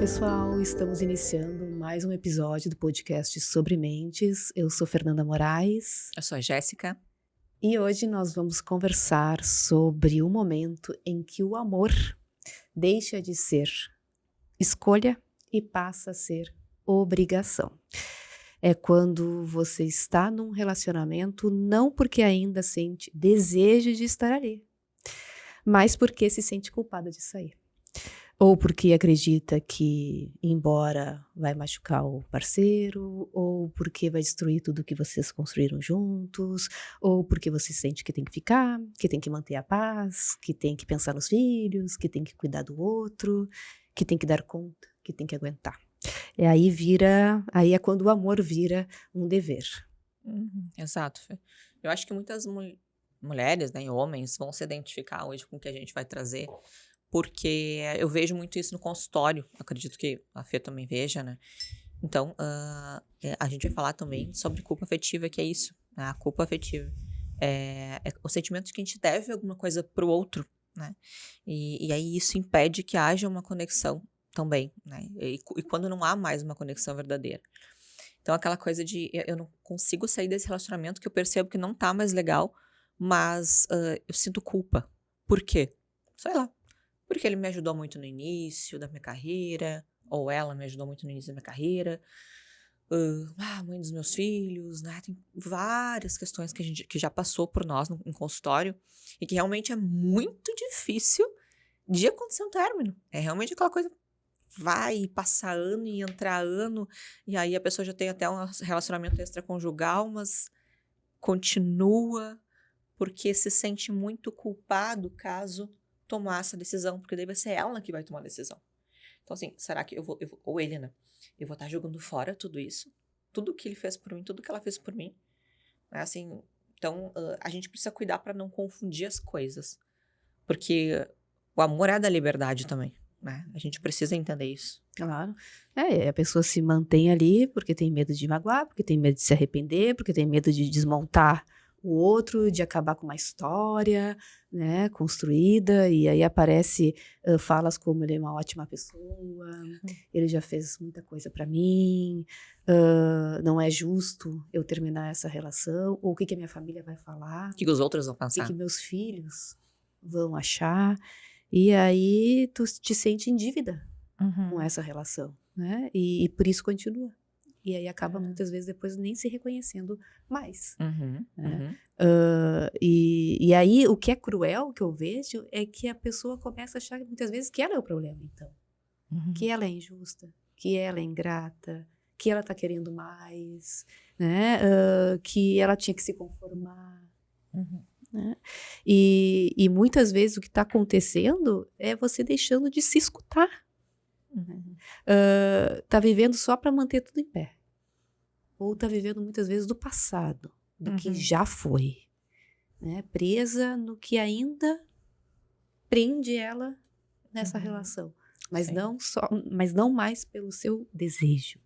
pessoal, estamos iniciando mais um episódio do podcast Sobre Mentes. Eu sou Fernanda Moraes Eu sou a Jéssica. e hoje nós vamos conversar sobre o momento em que o amor deixa de ser escolha e passa a ser obrigação. É quando você está num relacionamento não porque ainda sente desejo de estar ali, mas porque se sente culpada de sair. Ou porque acredita que ir embora vai machucar o parceiro, ou porque vai destruir tudo que vocês construíram juntos, ou porque você sente que tem que ficar, que tem que manter a paz, que tem que pensar nos filhos, que tem que cuidar do outro, que tem que dar conta, que tem que aguentar. E aí é quando o amor vira um dever. Exato, Fê. Eu acho que muitas mulheres, né, e homens vão se identificar hoje com o que a gente vai trazer, porque eu vejo muito isso no consultório. Acredito que a Fê também veja, né? Então, a gente vai falar também sobre culpa afetiva, que é isso, né? A culpa afetiva. É o sentimento de que a gente deve alguma coisa pro outro, né? E aí isso impede que haja uma conexão também, né? E quando não há mais uma conexão verdadeira. Então, aquela coisa de eu não consigo sair desse relacionamento que eu percebo que não tá mais legal, mas eu sinto culpa. Por quê? Sei lá. Porque ele me ajudou muito no início da minha carreira, ou ela me ajudou muito no início da minha carreira. Mãe dos meus filhos, né? Tem várias questões que já passou por nós em consultório e que realmente é muito difícil de acontecer um término. É realmente aquela coisa, vai passar ano e entrar ano, e aí a pessoa já tem até um relacionamento extraconjugal, mas continua porque se sente muito culpado caso tomar essa decisão, porque daí vai ser ela que vai tomar a decisão. Então, assim, será que eu vou ou ele, né? Eu vou estar jogando fora tudo isso? Tudo que ele fez por mim, tudo que ela fez por mim? Né? Assim, então, a gente precisa cuidar para não confundir as coisas. Porque o amor é da liberdade também, né? A gente precisa entender isso. Claro. A pessoa se mantém ali porque tem medo de magoar, porque tem medo de se arrepender, porque tem medo de desmontar o outro, de acabar com uma história, né, construída, e aí aparece falas como ele é uma ótima pessoa, ele já fez muita coisa para mim, não é justo eu terminar essa relação, ou o que a minha família vai falar, O que os outros vão o que pensar? meus filhos vão achar, e aí tu te sente em dívida com essa relação, né? E por isso continua. E aí acaba muitas vezes depois nem se reconhecendo mais. Né? E aí o que é cruel que eu vejo é que a pessoa começa a achar muitas vezes que ela é o problema, então. Que ela é injusta, que ela é ingrata, que ela tá querendo mais, né? Que ela tinha que se conformar. Né? E muitas vezes o que está acontecendo é você deixando de se escutar. Tá vivendo só para manter tudo em pé. Ou tá vivendo muitas vezes do passado, do que já foi. Né? Presa no que ainda prende ela nessa relação. Mas não mais pelo seu desejo,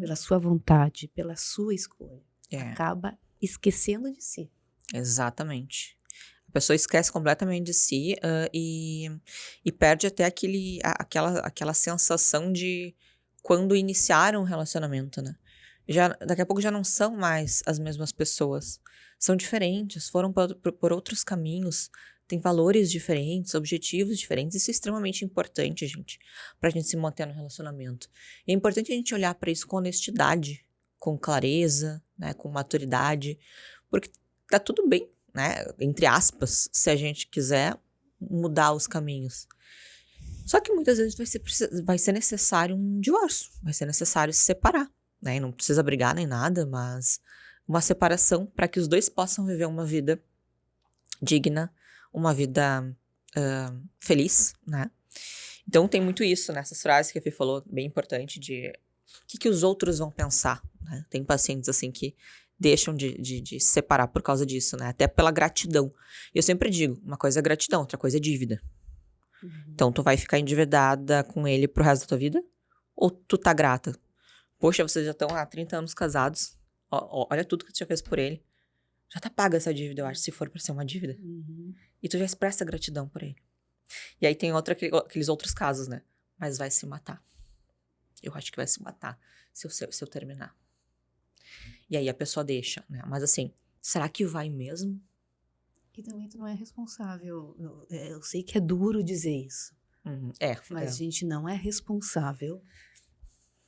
pela sua vontade, pela sua escolha. Acaba esquecendo de si. Exatamente. A pessoa esquece completamente de si e perde até aquela sensação de quando iniciaram um relacionamento, né? Daqui a pouco já não são mais as mesmas pessoas. São diferentes, foram por outros caminhos, têm valores diferentes, objetivos diferentes. Isso é extremamente importante, gente, pra gente se manter no relacionamento. E é importante a gente olhar para isso com honestidade, com clareza, né, com maturidade, porque tá tudo bem, né, entre aspas, se a gente quiser mudar os caminhos. Só que muitas vezes vai ser necessário um divórcio, vai ser necessário se separar, né, e não precisa brigar nem nada, mas uma separação para que os dois possam viver uma vida digna, uma vida feliz, né. Então tem muito isso nessas frases que a Fê falou, bem importante, de o que os outros vão pensar, né. Tem pacientes assim que deixam de se separar por causa disso, né? Até pela gratidão. E eu sempre digo, uma coisa é gratidão, outra coisa é dívida. Então, tu vai ficar endividada com ele pro resto da tua vida? Ou tu tá grata? Poxa, vocês já estão há 30 anos casados. Olha tudo que tu já fez por ele. Já tá paga essa dívida, eu acho, se for pra ser uma dívida. E tu já expressa gratidão por ele. E aí tem aqueles outros casos, né? Mas vai se matar. eu acho que vai se matar se eu terminar. E aí a pessoa deixa, né? Mas assim, será que vai mesmo? E também tu não é responsável. Eu sei que é duro dizer isso, mas a gente não é responsável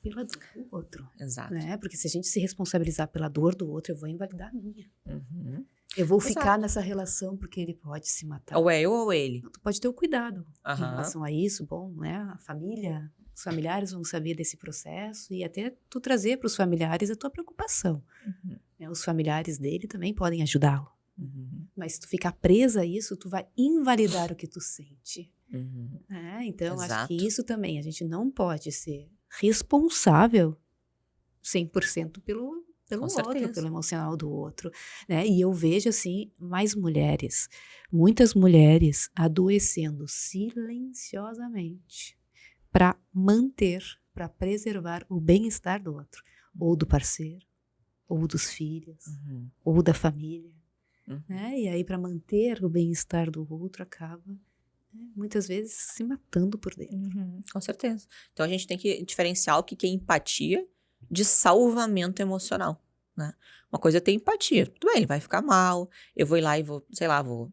pela dor do outro. Exato. Né? Porque se a gente se responsabilizar pela dor do outro, eu vou invalidar a minha. Uhum. Eu vou ficar nessa relação porque ele pode se matar. Ou é eu ou ele. Tu pode ter o cuidado em Aham. relação a isso, bom, né? A família, os familiares vão saber desse processo e até tu trazer para os familiares a tua preocupação. Uhum. Né? Os familiares dele também podem ajudá-lo. Uhum. Mas se tu ficar presa a isso, tu vai invalidar o que tu sente. Uhum. Então, acho Exato. que isso também, a gente não pode ser responsável 100% pelo Com outro, certeza. pelo emocional do outro, né? E eu vejo, assim, mais mulheres, muitas mulheres adoecendo silenciosamente para manter, para preservar o bem-estar do outro, ou do parceiro, ou dos filhos, Uhum. ou da família, Uhum. né? E aí, para manter o bem-estar do outro, acaba, né, muitas vezes se matando por dentro. Uhum. Com certeza. Então a gente tem que diferenciar o que é empatia de salvamento emocional, né? Uma coisa é ter empatia. Tudo bem, ele vai ficar mal, eu vou ir lá e vou, sei lá, vou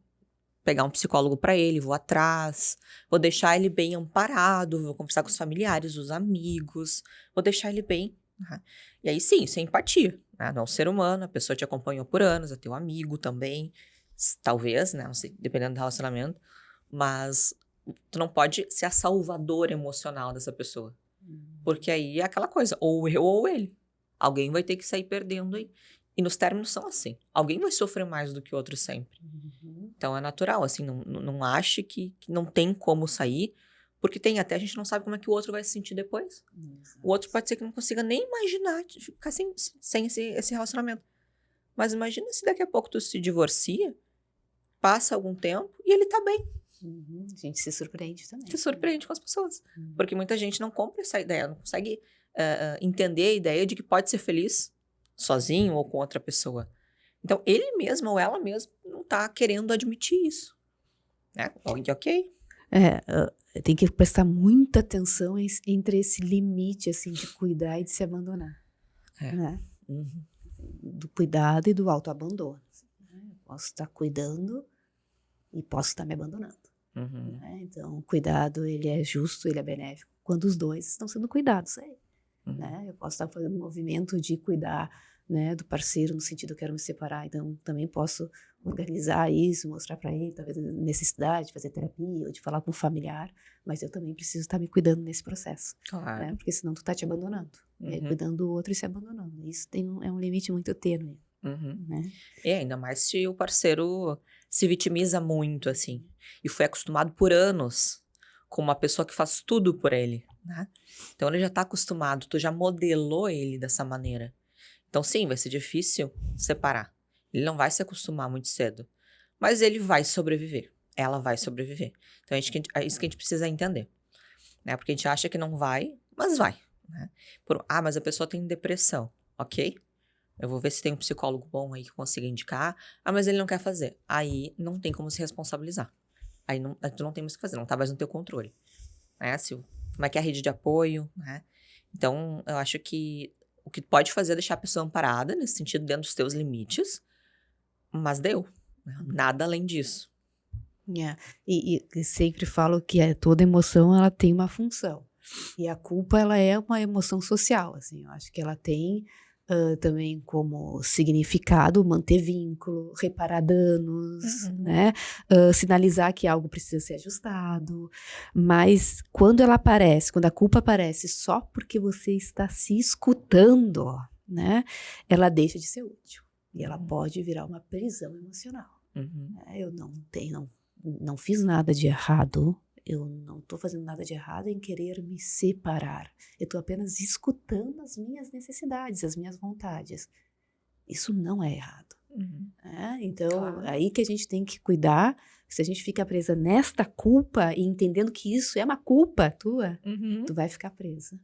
pegar um psicólogo pra ele, vou atrás, vou deixar ele bem amparado, vou conversar com os familiares, os amigos, vou deixar ele bem, né? E aí sim, isso é empatia, né? Não é um ser humano, a pessoa te acompanhou por anos, é teu amigo também, talvez, né? Não sei, dependendo do relacionamento, mas tu não pode ser a salvadora emocional dessa pessoa. Porque aí é aquela coisa, ou eu ou ele. Alguém vai ter que sair perdendo aí. E nos términos são assim. Alguém vai sofrer mais do que o outro sempre. Então é natural, assim, não ache que não tem como sair, porque tem até, a gente não sabe como é que o outro vai se sentir depois. O outro pode ser que não consiga nem imaginar de ficar sem esse relacionamento. Mas imagina se daqui a pouco tu se divorcia, passa algum tempo e ele tá bem. A gente se surpreende também. Se surpreende com as pessoas. Porque muita gente não compra essa ideia, não consegue entender a ideia de que pode ser feliz sozinho ou com outra pessoa. Então, ele mesmo ou ela mesma não tá querendo admitir isso. Né? Ok. Tem que prestar muita atenção entre esse limite, assim, de cuidar e de se abandonar. Né? Uhum. Do cuidado e do autoabandono. Né? Eu posso estar cuidando e posso estar me abandonando. Uhum. Né? Então, o cuidado, ele é justo, ele é benéfico, quando os dois estão sendo cuidados. Né? Eu posso estar fazendo um movimento de cuidar, né, do parceiro, no sentido eu quero me separar, então também posso organizar isso, mostrar para ele, talvez necessidade de fazer terapia ou de falar com um familiar, mas eu também preciso estar me cuidando nesse processo, Claro. né? Porque senão tu tá te abandonando, e aí cuidando do outro e se abandonando, isso é um limite muito tênue. Né? E ainda mais se o parceiro se vitimiza muito, assim, e foi acostumado por anos com uma pessoa que faz tudo por ele, né? Então ele já tá acostumado, tu já modelou ele dessa maneira. Então sim, vai ser difícil separar. Ele não vai se acostumar muito cedo, mas ele vai sobreviver. Ela vai sobreviver. Então é isso que a gente precisa entender, né? Porque a gente acha que não vai, mas vai, né? Mas a pessoa tem depressão, ok? Eu vou ver se tem um psicólogo bom aí que consiga indicar. Mas ele não quer fazer. Aí não tem como se responsabilizar. Aí tu não tem mais o que fazer, não tá mais no teu controle. Né? Como é que é a rede de apoio, né? Então, eu acho que o que pode fazer é deixar a pessoa amparada, nesse sentido, dentro dos teus limites, mas deu. Né? Nada além disso. E sempre falo que toda emoção, ela tem uma função. E a culpa, ela é uma emoção social, assim. Eu acho que ela tem também como significado manter vínculo, reparar danos, né? Sinalizar que algo precisa ser ajustado. Mas quando ela aparece, quando a culpa aparece só porque você está se escutando, né? Ela deixa de ser útil. E ela pode virar uma prisão emocional. Eu não fiz nada de errado. Eu não estou fazendo nada de errado em querer me separar. Eu estou apenas escutando as minhas necessidades, as minhas vontades. Isso não é errado. Então, claro. Aí que a gente tem que cuidar. Se a gente fica presa nesta culpa e entendendo que isso é uma culpa tua, tu vai ficar presa.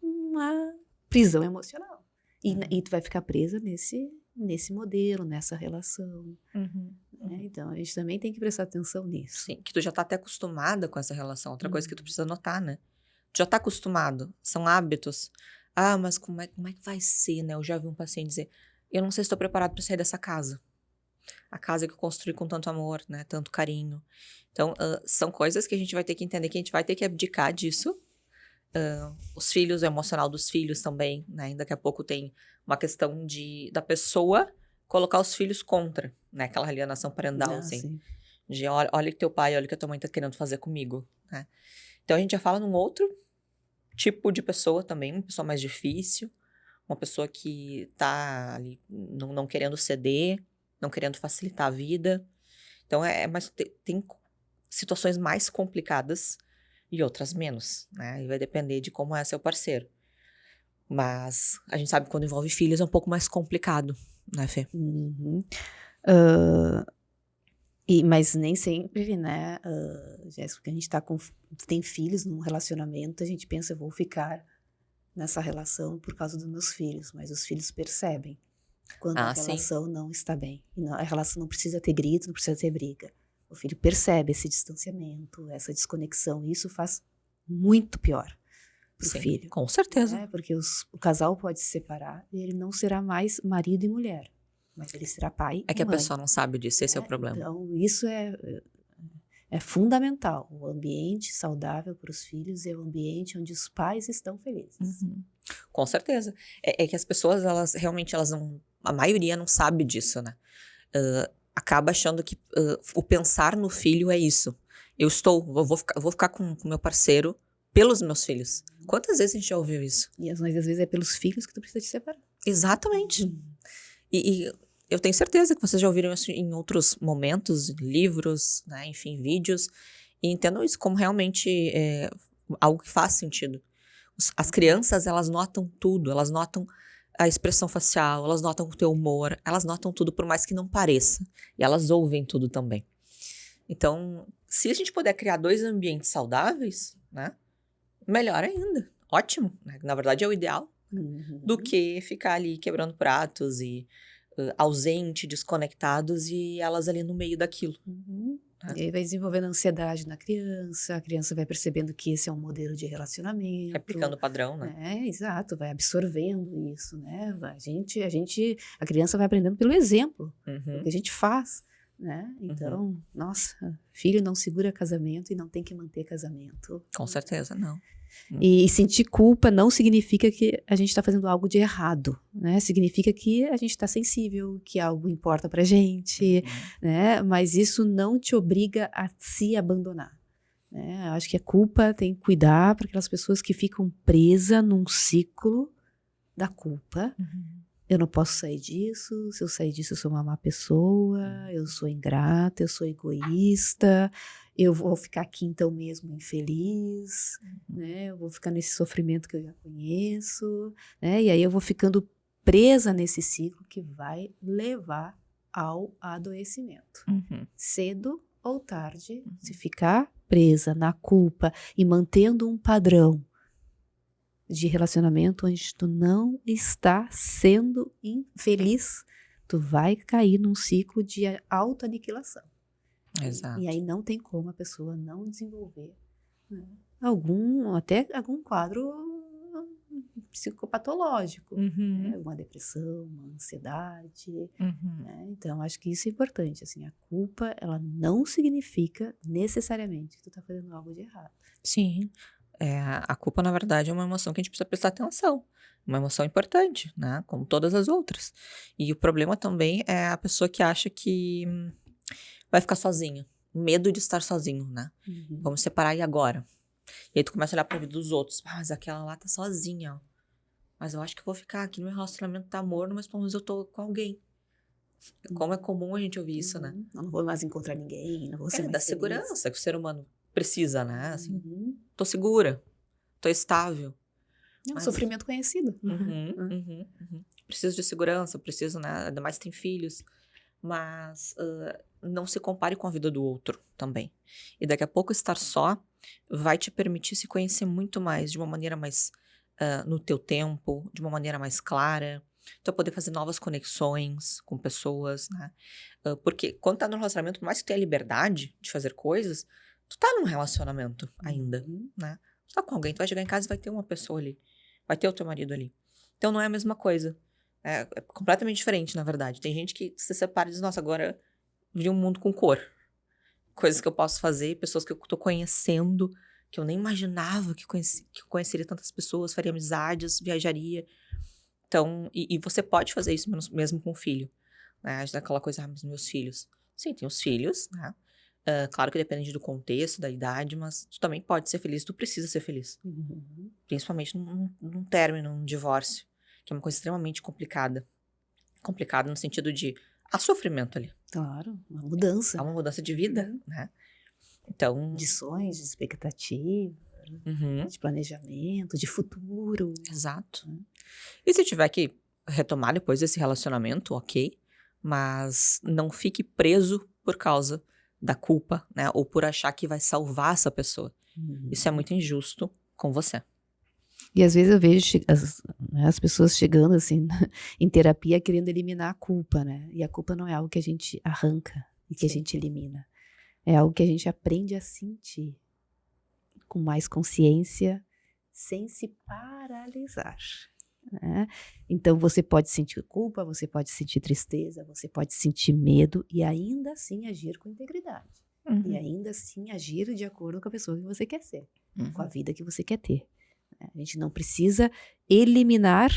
Uma prisão emocional. E tu vai ficar presa nesse modelo, nessa relação. Né? Então, a gente também tem que prestar atenção nisso. Sim, que tu já tá até acostumada com essa relação. Outra coisa que tu precisa notar, né? Tu já tá acostumado, são hábitos. Ah, mas como é que vai ser, né? Eu já vi um paciente dizer, eu não sei se estou preparado para sair dessa casa. A casa que eu construí com tanto amor, né? Tanto carinho. Então, são coisas que a gente vai ter que entender, que a gente vai ter que abdicar disso. Os filhos, o emocional dos filhos também, né? Daqui a pouco tem uma questão da pessoa colocar os filhos contra, né? Aquela alienação parental, assim. Sim. De olha o que teu pai, olha o que a tua mãe tá querendo fazer comigo, né? Então, a gente já fala num outro tipo de pessoa também, uma pessoa mais difícil, uma pessoa que tá ali não querendo ceder, não querendo facilitar a vida. Então, mas tem situações mais complicadas e outras menos, né? E vai depender de como é seu parceiro. Mas a gente sabe que quando envolve filhos é um pouco mais complicado, né, Fê? Uhum. Mas nem sempre, né, Jéssica, porque a gente tem filhos num relacionamento, a gente pensa, eu vou ficar nessa relação por causa dos meus filhos, mas os filhos percebem quando a relação não está bem. E a relação não precisa ter grito, não precisa ter briga. O filho percebe esse distanciamento, essa desconexão, e isso faz muito pior pro filho. Com certeza. Né? Porque o casal pode se separar e ele não será mais marido e mulher, mas ele será pai e mãe. É que a pessoa não sabe disso, esse é o problema. Então, isso é fundamental. O ambiente saudável para os filhos é o ambiente onde os pais estão felizes. Uhum. Com certeza. É que as pessoas, elas realmente, não... A maioria não sabe disso, né? Acaba achando que o pensar no filho é isso. Eu vou ficar com meu parceiro pelos meus filhos. Quantas vezes a gente já ouviu isso? E às vezes é pelos filhos que tu precisa te separar. Exatamente. E eu tenho certeza que vocês já ouviram isso em outros momentos, livros, né, enfim, vídeos, e entendam isso como realmente algo que faz sentido. As crianças, elas notam tudo, elas notam a expressão facial, elas notam o teu humor, elas notam tudo por mais que não pareça, e elas ouvem tudo também. Então, se a gente puder criar 2 ambientes saudáveis, né, melhor ainda, ótimo, né? Na verdade é o ideal, do que ficar ali quebrando pratos e ausente, desconectados e elas ali no meio daquilo. E aí vai desenvolvendo ansiedade na criança, a criança vai percebendo que esse é um modelo de relacionamento. Replicando o padrão, né? Exato, vai absorvendo isso, né? A criança vai aprendendo pelo exemplo, o que a gente faz, né? Então, nossa, filho não segura casamento e não tem que manter casamento. Com certeza, não. E sentir culpa não significa que a gente está fazendo algo de errado, né? Significa que a gente está sensível, que algo importa pra gente, né? Mas isso não te obriga a se abandonar, né? Eu acho que a culpa tem que cuidar para aquelas pessoas que ficam presas num ciclo da culpa. Eu não posso sair disso, se eu sair disso eu sou uma má pessoa, eu sou ingrata, eu sou egoísta, eu vou ficar aqui então mesmo infeliz, né? Eu vou ficar nesse sofrimento que eu já conheço, né? E aí eu vou ficando presa nesse ciclo que vai levar ao adoecimento. Cedo ou tarde, se ficar presa na culpa e mantendo um padrão de relacionamento onde tu não está sendo infeliz, tu vai cair num ciclo de autoaniquilação. Exato. E aí não tem como a pessoa não desenvolver, né, algum quadro psicopatológico, né, uma depressão, uma ansiedade, né? Então acho que isso é importante, assim, a culpa, ela não significa necessariamente que tu tá fazendo algo de errado. Sim. A culpa, na verdade, é uma emoção que a gente precisa prestar atenção. Uma emoção importante, né? Como todas as outras. E o problema também é a pessoa que acha que vai ficar sozinha. Medo de estar sozinho, né? Vamos separar e agora? E aí tu começa a olhar pra vida dos outros. Mas aquela lá tá sozinha, ó. Mas eu acho que eu vou ficar aqui no meu relacionamento tá morno, mas pelo menos eu tô com alguém. Como é comum a gente ouvir isso, né? Eu não vou mais encontrar ninguém, não vou ser mais da feliz. segurança que o ser humano precisa, né? Assim, tô segura, tô estável. É um sofrimento conhecido. Preciso de segurança, preciso, né? Ainda mais se tem filhos. Mas não se compare com a vida do outro também. E daqui a pouco estar só vai te permitir se conhecer muito mais, de uma maneira mais no teu tempo, de uma maneira mais clara. Então, poder fazer novas conexões com pessoas, né? Porque quando tá no relacionamento, por mais que tenha liberdade de fazer coisas, tu tá num relacionamento ainda, né? Você tá com alguém, tu vai chegar em casa e vai ter uma pessoa ali. Vai ter o teu marido ali. Então não é a mesma coisa. É completamente diferente, na verdade. Tem gente que se separa e diz, nossa, agora vi um mundo com cor. Coisas que eu posso fazer, pessoas que eu tô conhecendo, que eu nem imaginava que eu conheceria tantas pessoas, faria amizades, viajaria. Então, e você pode fazer isso mesmo com o filho. Né? Aquela coisa, mas meus filhos. Sim, tem os filhos, né? Claro que depende do contexto, da idade, mas tu também pode ser feliz, tu precisa ser feliz. Principalmente num término, num divórcio, que é uma coisa extremamente complicada. Complicada no sentido de, há sofrimento ali. Claro, uma mudança. Há uma mudança de vida, né? Então... De sonhos, de expectativa, de planejamento, de futuro. Exato. E se tiver que retomar depois desse relacionamento, ok. Mas não fique preso por causa da culpa, né? Ou por achar que vai salvar essa pessoa. Isso é muito injusto com você. E às vezes eu vejo as pessoas chegando assim em terapia querendo eliminar a culpa, né? E a culpa não é algo que a gente arranca e que a gente elimina. É algo que a gente aprende a sentir com mais consciência, sem se paralisar. Né? Então você pode sentir culpa, você pode sentir tristeza, você pode sentir medo e ainda assim agir com integridade. E ainda assim agir de acordo com a pessoa que você quer ser, com a vida que você quer ter. A gente não precisa eliminar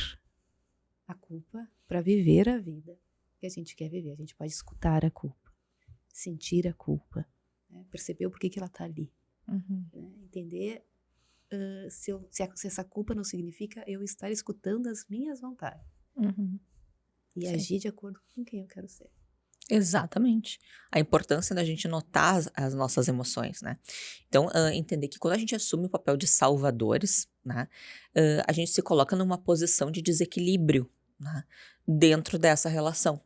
a culpa para viver a vida que a gente quer viver. A gente pode escutar a culpa, sentir a culpa, né? Perceber o porquê que ela está ali. Né? Entender se essa culpa não significa eu estar escutando as minhas vontades. E agir de acordo com quem eu quero ser. Exatamente. A importância da gente notar as nossas emoções, né? Então, entender que quando a gente assume o papel de salvadores, né? A gente se coloca numa posição de desequilíbrio, né? Dentro dessa relação.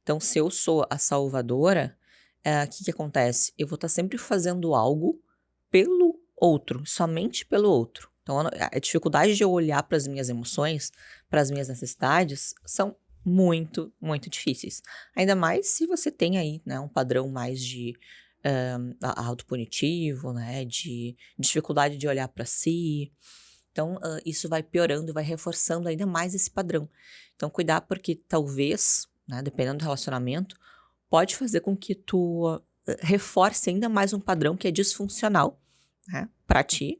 Então, se eu sou a salvadora, o que acontece? Eu vou estar sempre fazendo algo pelo outro, somente pelo outro. Então, a dificuldade de eu olhar para as minhas emoções, para as minhas necessidades, são muito, muito difíceis. Ainda mais se você tem aí, né, um padrão mais de autopunitivo, né, de dificuldade de olhar para si. Então, isso vai piorando e vai reforçando ainda mais esse padrão. Então, cuidar porque talvez, né, dependendo do relacionamento, pode fazer com que tu reforce ainda mais um padrão que é disfuncional, né, para ti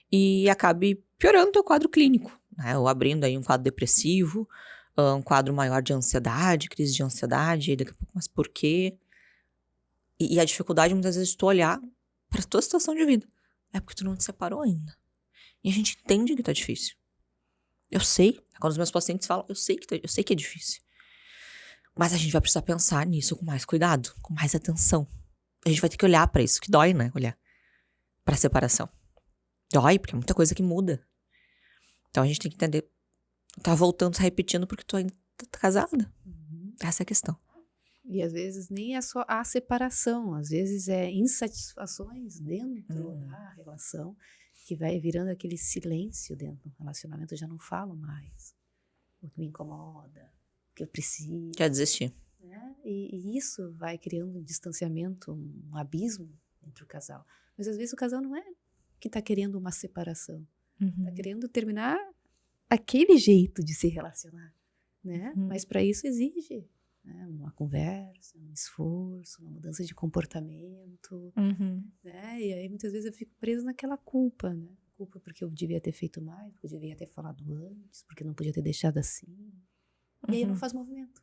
e acabe piorando o teu quadro clínico, né, ou abrindo aí um quadro depressivo, um quadro maior de ansiedade, crise de ansiedade, e daqui a pouco, mas por quê? E a dificuldade muitas vezes de tu olhar pra tua situação de vida. É porque tu não te separou ainda. E a gente entende que tá difícil. Eu sei, quando os meus pacientes falam, eu sei que é difícil. Mas a gente vai precisar pensar nisso com mais cuidado, com mais atenção. A gente vai ter que olhar pra isso, que dói, né? Olhar pra separação. Dói, porque é muita coisa que muda. Então a gente tem que entender. Tá voltando, tá repetindo porque tu ainda tá casada. Essa é a questão. E às vezes nem é só a separação, às vezes é insatisfações dentro da relação que vai virando aquele silêncio dentro do relacionamento. Eu já não falo mais o que me incomoda, o que eu preciso. Já desisti. Né? E isso vai criando um distanciamento, um abismo entre o casal. Mas às vezes o casal não é que tá querendo uma separação. Tá querendo terminar aquele jeito de se relacionar, né? Mas para isso exige, né, uma conversa, um esforço, uma mudança de comportamento, né? E aí muitas vezes eu fico presa naquela culpa, né? Culpa porque eu devia ter feito mais, porque eu devia ter falado antes, porque não podia ter deixado assim. E aí não faz movimento.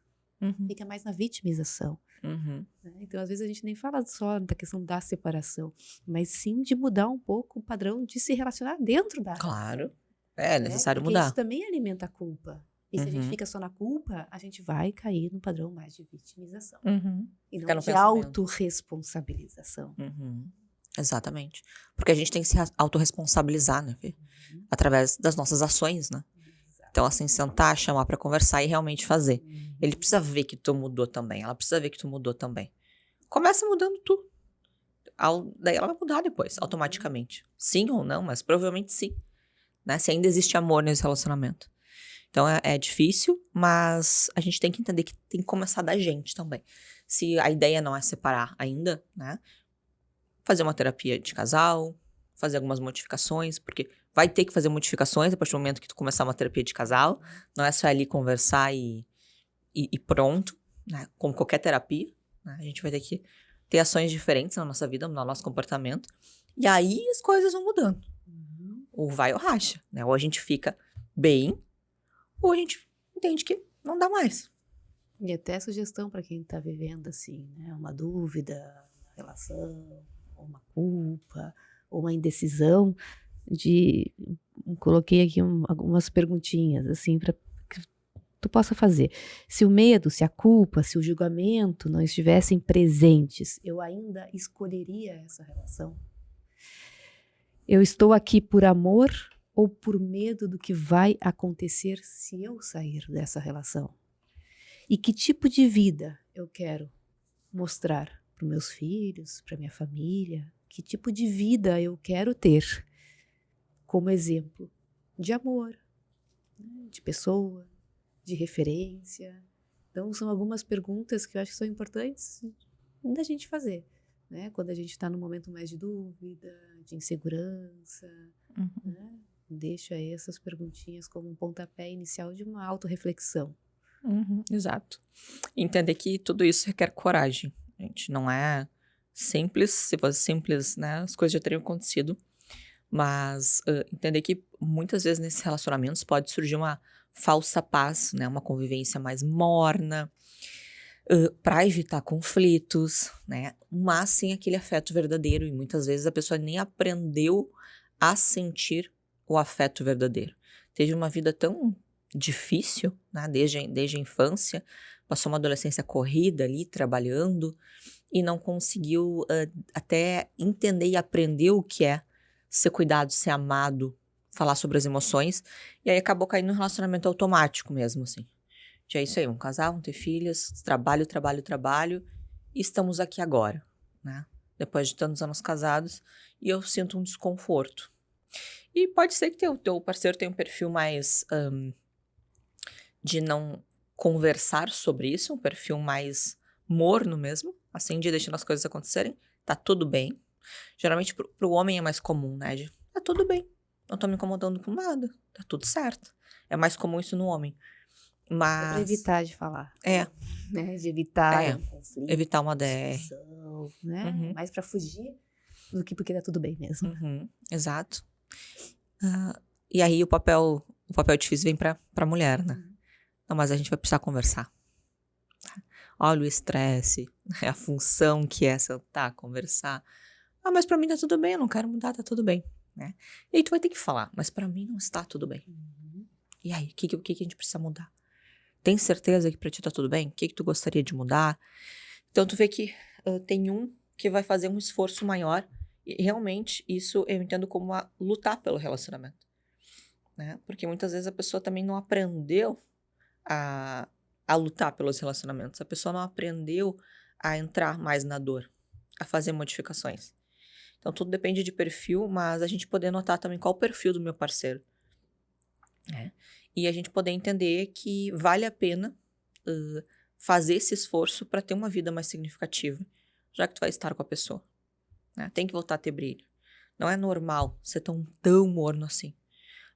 Fica mais na vitimização. Né? Então, às vezes, a gente nem fala só da questão da separação, mas sim de mudar um pouco o padrão de se relacionar dentro da Claro. É necessário porque mudar. isso também alimenta a culpa. E se a gente fica só na culpa, a gente vai cair no padrão mais de vitimização. E não de autorresponsabilização. Exatamente. Porque a gente tem que se autorresponsabilizar, né, Fê? Através das nossas ações, né? Então, assim, sentar, chamar pra conversar e realmente fazer. Ele precisa ver que tu mudou também. Ela precisa ver que tu mudou também. Começa mudando tu. Daí ela vai mudar depois, automaticamente. Sim ou não, mas provavelmente sim. Né? Se ainda existe amor nesse relacionamento. Então, é difícil, mas a gente tem que entender que tem que começar da gente também. Se a ideia não é separar ainda, né? Fazer uma terapia de casal, fazer algumas modificações, porque vai ter que fazer modificações a partir do momento que tu começar uma terapia de casal. Não é só ali conversar e pronto, né? Como qualquer terapia, né? A gente vai ter que ter ações diferentes na nossa vida, no nosso comportamento. E aí as coisas vão mudando. Ou vai ou racha, né? Ou a gente fica bem, ou a gente entende que não dá mais. E até sugestão para quem está vivendo assim, né? Uma dúvida na relação, ou uma culpa, ou uma indecisão, coloquei aqui algumas perguntinhas assim para que tu possa fazer. Se o medo, se a culpa, se o julgamento não estivessem presentes, eu ainda escolheria essa relação? Eu estou aqui por amor ou por medo do que vai acontecer se eu sair dessa relação? E que tipo de vida eu quero mostrar para os meus filhos, para minha família? Que tipo de vida eu quero ter como exemplo de amor, né, de pessoa, de referência? Então, são algumas perguntas que eu acho que são importantes da gente fazer, né? Quando a gente está num momento mais de dúvida, de insegurança, né? Deixa essas perguntinhas como um pontapé inicial de uma autorreflexão. Exato. Entender que tudo isso requer coragem, gente. Não é simples. Se fosse simples, né, as coisas já teriam acontecido. Mas entender que muitas vezes nesses relacionamentos pode surgir uma falsa paz, né, uma convivência mais morna, para evitar conflitos, né, mas sem aquele afeto verdadeiro. E muitas vezes a pessoa nem aprendeu a sentir o afeto verdadeiro. Teve uma vida tão difícil, né, desde a infância, passou uma adolescência corrida ali, trabalhando, e não conseguiu até entender e aprender o que é ser cuidado, ser amado, falar sobre as emoções, e aí acabou caindo num relacionamento automático mesmo, assim. Já é isso aí, um casal, ter filhos, trabalho, e estamos aqui agora, né? Depois de tantos anos casados, e eu sinto um desconforto. E pode ser que o teu parceiro tenha um perfil mais de não conversar sobre isso, um perfil mais morno mesmo, assim, de deixando as coisas acontecerem. Tá tudo bem. Geralmente pro homem é mais comum, né? Tá tudo bem, não tô me incomodando com nada, tá tudo certo. É mais comum isso no homem. Mas... É para evitar de falar. É. Né? De evitar um conflito, evitar uma DR. discussão, né? Mais para fugir do que porque tá tudo bem mesmo. Exato. E aí o papel difícil vem pra mulher, né? Não, mas a gente vai precisar conversar. Olha o estresse, a função que é sentar, conversar. Ah, mas pra mim tá tudo bem, eu não quero mudar, tá tudo bem, né? E aí tu vai ter que falar, mas pra mim não está tudo bem. E aí, o que a gente precisa mudar? Tem certeza que pra ti tá tudo bem? O que tu gostaria de mudar? Então tu vê que tem um que vai fazer um esforço maior, e realmente isso eu entendo como lutar pelo relacionamento, né? Porque muitas vezes a pessoa também não aprendeu a lutar pelos relacionamentos. A pessoa não aprendeu a entrar mais na dor, a fazer modificações. Então, tudo depende de perfil, mas a gente poder notar também qual o perfil do meu parceiro, né? E a gente poder entender que vale a pena fazer esse esforço para ter uma vida mais significativa, já que tu vai estar com a pessoa, né? Tem que voltar a ter brilho. Não é normal ser tão morno assim.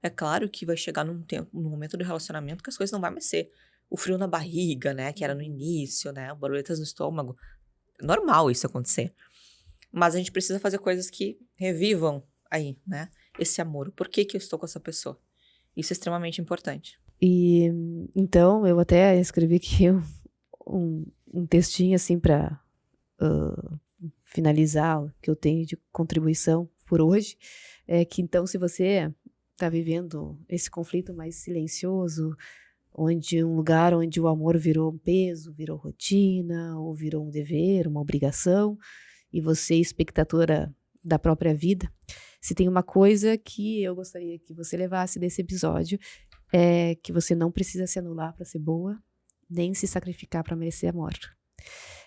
É claro que vai chegar num momento do relacionamento que as coisas não vão mais ser o frio na barriga, né? Que era no início, né? Borboletas no estômago. É normal isso acontecer. Mas a gente precisa fazer coisas que revivam aí, né? Esse amor. Por que eu estou com essa pessoa? Isso é extremamente importante. E então eu até escrevi aqui um textinho assim para finalizar o que eu tenho de contribuição por hoje. É que então, se você está vivendo esse conflito mais silencioso, um lugar onde o amor virou um peso, virou rotina, ou virou um dever, uma obrigação, e você, espectadora da própria vida, se tem uma coisa que eu gostaria que você levasse desse episódio, é que você não precisa se anular para ser boa, nem se sacrificar para merecer amor.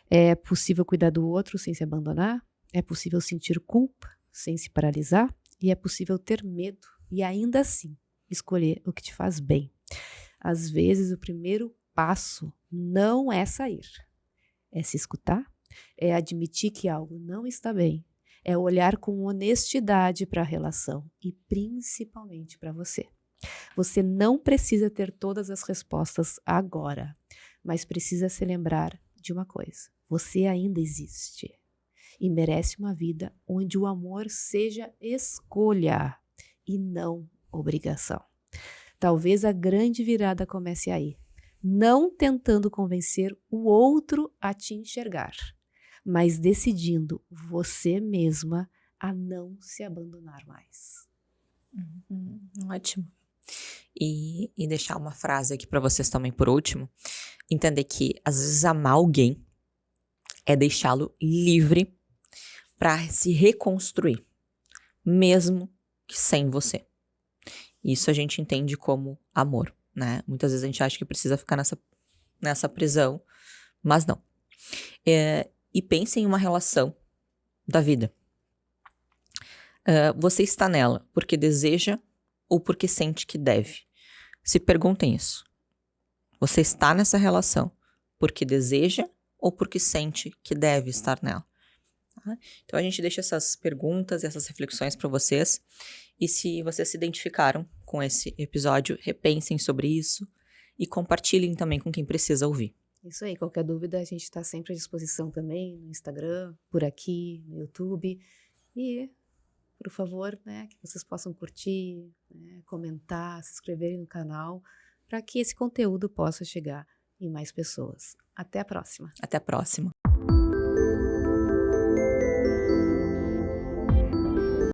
É possível cuidar do outro sem se abandonar, é possível sentir culpa sem se paralisar, e é possível ter medo e ainda assim escolher o que te faz bem. Às vezes o primeiro passo não é sair, é se escutar, é admitir que algo não está bem, é olhar com honestidade para a relação e principalmente para você. Você não precisa ter todas as respostas agora, mas precisa se lembrar de uma coisa: você ainda existe e merece uma vida onde o amor seja escolha e não obrigação. Talvez a grande virada comece aí, não tentando convencer o outro a te enxergar, mas decidindo você mesma a não se abandonar mais. Ótimo. E deixar uma frase aqui para vocês também por último. Entender que às vezes amar alguém é deixá-lo livre para se reconstruir, mesmo que sem você. Isso a gente entende como amor, né? Muitas vezes a gente acha que precisa ficar nessa prisão, mas não. E pense em uma relação da vida. Você está nela porque deseja ou porque sente que deve? Se perguntem isso. Você está nessa relação porque deseja ou porque sente que deve estar nela? Tá? Então a gente deixa essas perguntas, essas reflexões para vocês. E se vocês se identificaram com esse episódio, repensem sobre isso e compartilhem também com quem precisa ouvir. Isso aí, qualquer dúvida a gente está sempre à disposição também no Instagram, por aqui, no YouTube. E, por favor, né, que vocês possam curtir, né, comentar, se inscreverem no canal, para que esse conteúdo possa chegar em mais pessoas. Até a próxima. Até a próxima.